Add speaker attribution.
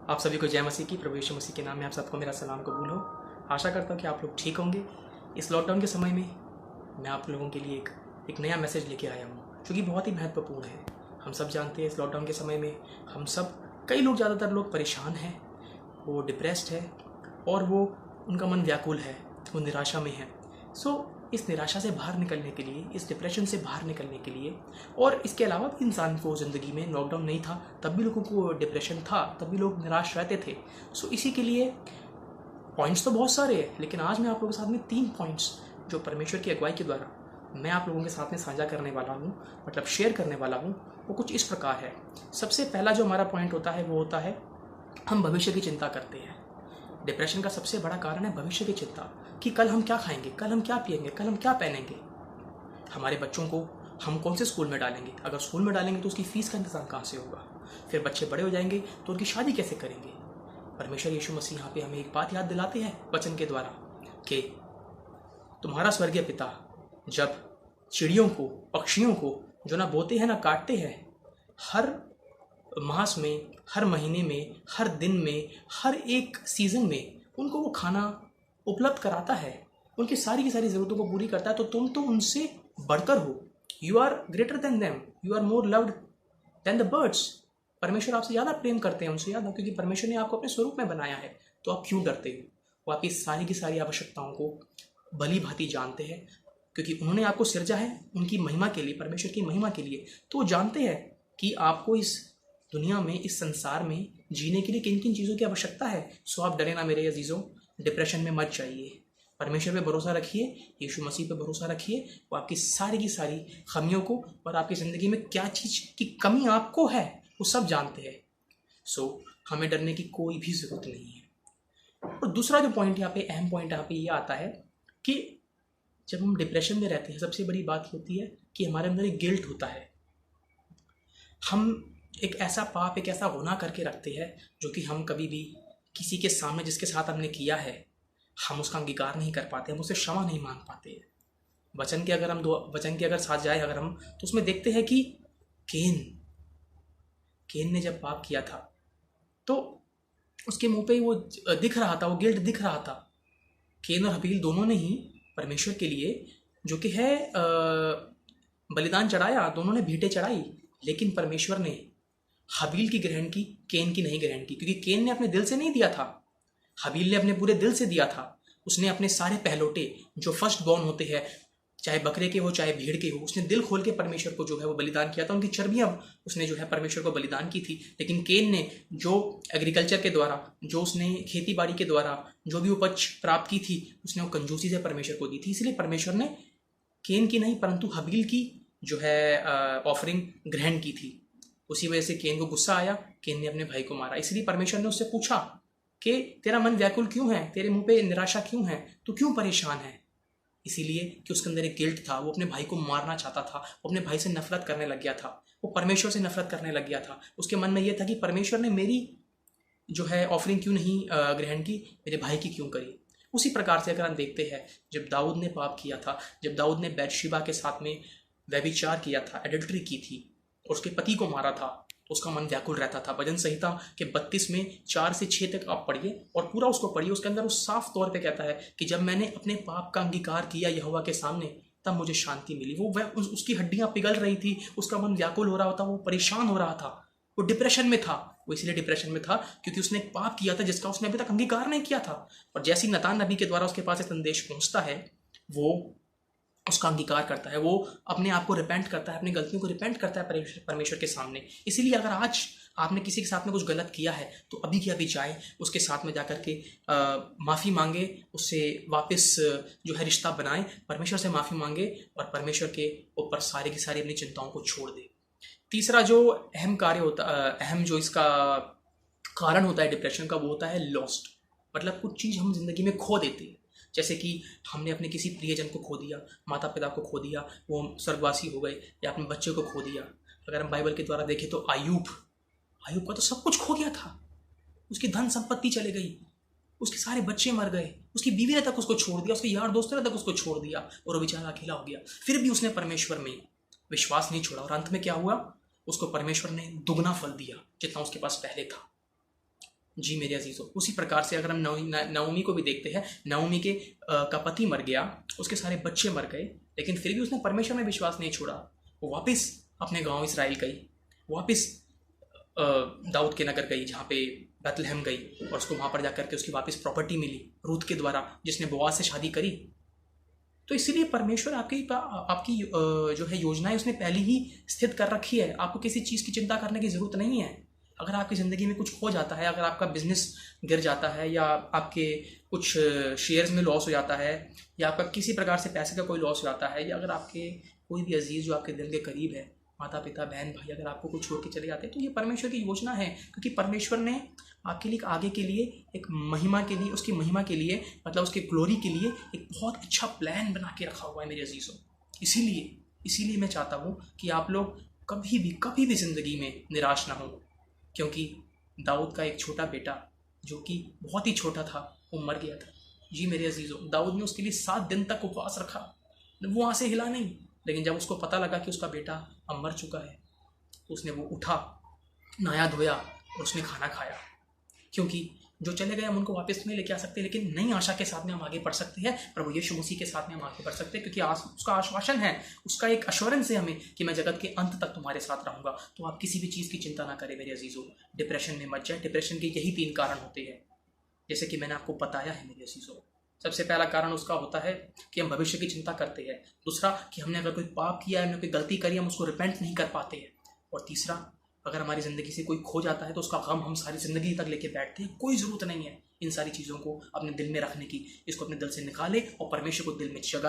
Speaker 1: आप सभी को जय मसीह की। प्रभु यीशु मसीह के नाम में आप सबको मेरा सलाम कबूल हो। आशा करता हूँ कि आप लोग ठीक होंगे। इस लॉकडाउन के समय में मैं आप लोगों के लिए एक नया मैसेज लेके आया हूँ जो कि बहुत ही महत्वपूर्ण है। हम सब जानते हैं इस लॉकडाउन के समय में हम सब कई लोग, ज़्यादातर लोग परेशान हैं, वो डिप्रेस्ड है और वो उनका मन व्याकुल है, वो निराशा में है। इस निराशा से बाहर निकलने के लिए, इस डिप्रेशन से बाहर निकलने के लिए, और इसके अलावा भी इंसान को ज़िंदगी में लॉकडाउन नहीं था तब भी लोगों को डिप्रेशन था, तब भी लोग निराश रहते थे। इसी के लिए पॉइंट्स तो बहुत सारे हैं, लेकिन आज मैं आप लोगों के साथ में 3 पॉइंट्स जो परमेश्वर की अगुवाई के द्वारा मैं आप लोगों के साथ में साझा करने वाला हूँ, मतलब शेयर करने वाला हूँ, वो कुछ इस प्रकार है। सबसे पहला जो हमारा पॉइंट होता है वो होता है हम भविष्य की चिंता करते हैं। डिप्रेशन का सबसे बड़ा कारण है भविष्य की चिंता कि कल हम क्या खाएंगे, कल हम क्या पिएंगे, कल हम क्या पहनेंगे, हमारे बच्चों को हम कौन से स्कूल में डालेंगे, अगर स्कूल में डालेंगे तो उसकी फीस का इंतजाम कहाँ से होगा, फिर बच्चे बड़े हो जाएंगे तो उनकी शादी कैसे करेंगे। परमेश्वर यीशु मसीह यहाँ पे हमें एक बात याद दिलाते हैं वचन के द्वारा कि तुम्हारा स्वर्गीय पिता जब चिड़ियों को, पक्षियों को जो ना बोते हैं ना काटते हैं, हर मास में, हर महीने में, हर दिन में, हर एक सीजन में उनको वो खाना उपलब्ध कराता है, उनकी सारी की सारी ज़रूरतों को पूरी करता है, तो तुम तो उनसे बढ़कर हो। You are greater than them, you are more loved than the birds. परमेश्वर आपसे ज़्यादा प्रेम करते हैं, उनसे ज़्यादा, क्योंकि परमेश्वर ने आपको अपने स्वरूप में बनाया है। तो आप क्यों डरते हो? वो आपकी सारी की सारी आवश्यकताओं को भली भांति जानते हैं, क्योंकि उन्होंने आपको सिरजा है उनकी महिमा के लिए, परमेश्वर की महिमा के लिए। तो वो जानते हैं कि आपको इस दुनिया में, इस संसार में जीने के लिए किन किन चीज़ों की आवश्यकता है। आप डरे ना मेरे अजीज़ों, डिप्रेशन में मत जाइए, परमेश्वर पे भरोसा रखिए, यीशु मसीह पे भरोसा रखिए। वो आपकी सारी की सारी खामियों को और आपकी ज़िंदगी में क्या चीज़ की कमी आपको है वो सब जानते हैं। हमें डरने की कोई भी ज़रूरत नहीं है। और दूसरा जो पॉइंट यहाँ पे, अहम पॉइंट यहाँ पे ये आता है कि जब हम डिप्रेशन में रहते हैं, सबसे बड़ी बात होती है कि हमारे अंदर एक गिल्ट होता है। हम एक ऐसा पाप, एक ऐसा गुनाह करके रखते हैं जो कि हम कभी भी किसी के सामने, जिसके साथ हमने किया है, हम उसका अंगीकार नहीं कर पाते, हम उससे क्षमा नहीं मांग पाते। वचन के अगर हम वचन के अगर साथ जाए अगर हम, तो उसमें देखते हैं कि केन ने जब पाप किया था तो उसके मुंह पे वो दिख रहा था, वो गिल्ट दिख रहा था। केन और हबील दोनों ने ही परमेश्वर के लिए जो कि है बलिदान चढ़ाया, दोनों ने भेंटें चढ़ाई, लेकिन परमेश्वर ने हबील की ग्रहण की, केन की नहीं ग्रहण की, क्योंकि केन ने अपने दिल से नहीं दिया था, हबील ने अपने पूरे दिल से दिया था। उसने अपने सारे पहलौटे जो फर्स्ट बॉर्न होते हैं, चाहे बकरे के हो चाहे भेड़ के हो, उसने दिल खोल के परमेश्वर को जो है वो बलिदान किया था। उनकी चर्बियां उसने जो है परमेश्वर को बलिदान की थी। लेकिन केन ने जो एग्रीकल्चर के द्वारा, जो उसने खेती बाड़ी के द्वारा जो भी उपज प्राप्त की थी, उसने वो कंजूसी से परमेश्वर को दी थी। इसलिए परमेश्वर ने केन की नहीं परंतु हबील की जो है ऑफरिंग ग्रहण की थी। उसी वजह से केन को गुस्सा आया, केन ने अपने भाई को मारा। इसलिए परमेश्वर ने उससे पूछा कि तेरा मन व्याकुल क्यों है, तेरे मुंह पे निराशा क्यों है, तू क्यों परेशान है? इसीलिए कि उसके अंदर एक गिल्ट था, वो अपने भाई को मारना चाहता था, वो अपने भाई से नफरत करने लग गया था, वो परमेश्वर से नफरत करने लग गया था। उसके मन में यह था कि परमेश्वर ने मेरी जो है ऑफरिंग क्यों नहीं ग्रहण की, मेरे भाई की क्यों करी। उसी प्रकार से अगर हम देखते हैं, जब दाऊद ने पाप किया था, जब दाऊद ने बैतशेबा के साथ में व्यभिचार किया था, एडल्ट्री की थी और उसके पति को मारा था, तो उसका मन व्याकुल रहता था। भजन संहिता के 32 में 4 से 6 तक आप पढ़िए और पूरा उसको पढ़िए। उसके अंदर वो साफ तौर पे कहता है कि जब मैंने अपने पाप का अंगीकार किया यहोवा के सामने, तब मुझे शांति मिली। उसकी हड्डियां पिघल रही थी, उसका मन व्याकुल हो रहा था, वो परेशान हो रहा था, वो डिप्रेशन में था। वो इसलिए डिप्रेशन में था क्योंकि उसने एक पाप किया था जिसका उसने अभी तक अंगीकार नहीं किया था। और जैसे ही नतान नबी के द्वारा उसके पास एक संदेश पहुंचता है, वो उसका अंगीकार करता है, वो अपने आप को रिपेंट करता है, अपनी गलतियों को रिपेंट करता है परमेश्वर के सामने। इसीलिए अगर आज आपने किसी के साथ में कुछ गलत किया है तो अभी की अभी जाए, उसके साथ में जाकर के माफ़ी मांगे, उससे वापस जो है रिश्ता बनाए, परमेश्वर से माफ़ी मांगे और परमेश्वर के ऊपर सारी की सारी अपनी चिंताओं को छोड़ दे। तीसरा जो अहम कार्य होता, अहम जो इसका कारण होता है डिप्रेशन का, वो होता है लॉस्ट। मतलब कुछ चीज़ हम जिंदगी में खो देते हैं, जैसे कि हमने अपने किसी प्रियजन को खो दिया, माता पिता को खो दिया, वो स्वर्गवासी हो गए, या अपने बच्चे को खो दिया। अगर हम बाइबल के द्वारा देखें तो आयूब का तो सब कुछ खो गया था, उसकी धन संपत्ति चले गई, उसके सारे बच्चे मर गए, उसकी बीवी ने तक उसको छोड़ दिया, उसके यार दोस्तों ने तक उसको छोड़ दिया और वो बेचारा अकेला हो गया। फिर भी उसने परमेश्वर में विश्वास नहीं छोड़ा और अंत में क्या हुआ, उसको परमेश्वर ने दुगना फल दिया जितना उसके पास पहले था। जी मेरे अजीज़ों, उसी प्रकार से अगर हम नवमी को भी देखते हैं, नवमी के का पति मर गया, उसके सारे बच्चे मर गए, लेकिन फिर भी उसने परमेश्वर में विश्वास नहीं छोड़ा। वो वापस अपने गांव इसराइल गई, वापस दाऊद के नगर गई, जहाँ पे बैतलहम गई, और उसको वहाँ पर जाकर के उसकी वापस प्रॉपर्टी मिली रूथ के द्वारा, जिसने बोआज से शादी करी। तो इसीलिए परमेश्वर आपकी जो है योजनाएं उसने पहले ही स्थित कर रखी है। आपको किसी चीज़ की चिंता करने की ज़रूरत नहीं है। अगर आपकी ज़िंदगी में कुछ हो जाता है, अगर आपका बिजनेस गिर जाता है, या आपके कुछ शेयर्स में लॉस हो जाता है, या आपका किसी प्रकार से पैसे का कोई लॉस हो जाता है, या अगर आपके कोई भी अजीज़ जो आपके दिल के करीब है, माता पिता बहन भाई, अगर आपको कुछ छोड़ के चले जाते हैं, तो ये परमेश्वर की योजना है। क्योंकि परमेश्वर ने आपके लिए आगे के लिए एक महिमा के लिए, उसकी महिमा के लिए, मतलब उसके ग्लोरी के लिए एक बहुत अच्छा प्लान बना के रखा हुआ है मेरे अजीज़ों। इसीलिए मैं चाहता हूँ कि आप लोग कभी भी ज़िंदगी में निराश ना हो। क्योंकि दाऊद का एक छोटा बेटा जो कि बहुत ही छोटा था, वो मर गया था। जी मेरे अजीज़ों, दाऊद ने उसके लिए 7 दिन तक उपवास रखा, वो वहाँ से हिला नहीं। लेकिन जब उसको पता लगा कि उसका बेटा अब मर चुका है, तो उसने वो उठा, नहाया धोया और उसने खाना खाया। क्योंकि जो चले गए हम उनको वापस नहीं लेके आ सकते, लेकिन नई आशा के साथ में हम आगे बढ़ सकते हैं। प्रभु यीशु मसीह के साथ में हम आगे बढ़ सकते हैं, क्योंकि उसका आश्वासन है, उसका एक अश्योरेंस है हमें कि मैं जगत के अंत तक तुम्हारे साथ रहूंगा। तो आप किसी भी चीज़ की चिंता ना करें मेरे अजीज़ों, डिप्रेशन में मत जाए। डिप्रेशन के यही 3 कारण होते हैं, जैसे कि मैंने आपको बताया है मेरे अजीज़ों। सबसे पहला कारण उसका होता है कि हम भविष्य की चिंता करते हैं। दूसरा कि हमने अगर कोई पाप किया है, हमने कोई गलती करी, हम उसको रिपेंट नहीं कर पाते हैं। और तीसरा, अगर हमारी ज़िंदगी से कोई खो जाता है तो उसका गम हम सारी ज़िंदगी तक लेके बैठते हैं। कोई ज़रूरत नहीं है इन सारी चीज़ों को अपने दिल में रखने की। इसको अपने दिल से निकाले और परमेश्वर को दिल में जगा